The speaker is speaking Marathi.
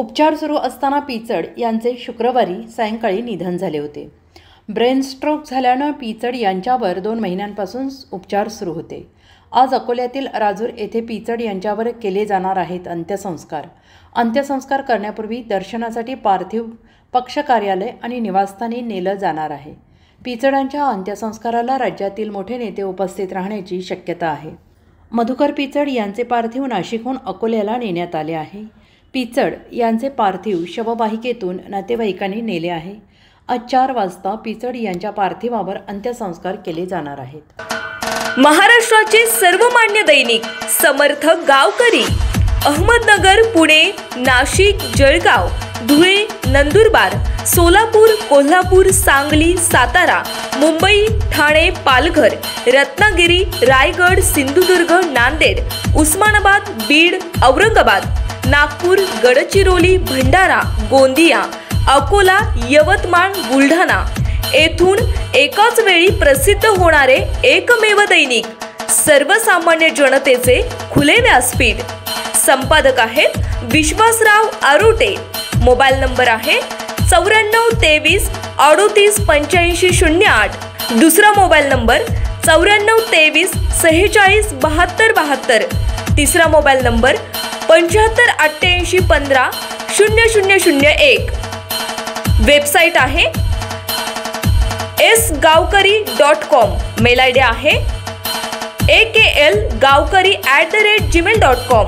उपचार सुरू असताना पिचड यांचे शुक्रवारी सायंकाळी निधन झाले होते। ब्रेन स्ट्रोक झाल्यानं पिचड यांच्यावर 2 महिन्यांपासून उपचार सुरू होते। आज अकोल्यातील राजूर येथे पिचड यांच्यावर केले जाणार आहेत अंत्यसंस्कार। अंत्यसंस्कार करण्यापूर्वी दर्शनासाठी पार्थिव पक्ष कार्यालय आणि निवासस्थानी नेलं जाणार आहे। पिचडांच्या अंत्यसंस्काराला राज्यातील मोठे नेते उपस्थित राहण्याची शक्यता आहे। मधुकर पिचड यांचे पार्थिव नाशिकहून अकोल्याला नेण्यात आले आहे। पिचड यांचे पार्थिव शववाहिकेतून नातेवाईकांनी नेले आहे। आज 4 वाजता पिचड यांच्या पार्थिवावर अंत्यसंस्कार केले जाणार आहेत। महाराष्ट्राचे सर्वमान्य दैनिक समर्थ गावकरी अहमदनगर, पुणे, नाशिक, जळगाव, धुळे, नंदुरबार, सोलापूर, कोल्हापूर, सांगली, सातारा, मुंबई, ठाणे, पालघर, रत्नागिरी, रायगड, सिंधुदुर्ग, नांदेड, उस्मानाबाद, बीड, औरंगाबाद, नागपूर, गडचिरोली, भंडारा, गोंदिया, अकोला, यवतमाळ, बुलढाणा येथून एकाच वेळी प्रसिद्ध होणारे एकमेव दैनिक, सर्वसामान्य जनतेचे खुले व्यासपीठ। संपादक आहेत विश्वासराव आरोटे। मोबाईल नंबर आहे 94 23 38 85 08। दुसरा मोबाईल नंबर 94 23 46 72 72। तिसरा मोबाईल नंबर 75 88 15 0001। वेबसाईट आहे sgavkari.com। मेल आयडी आहे akl gavkari@gmail.com।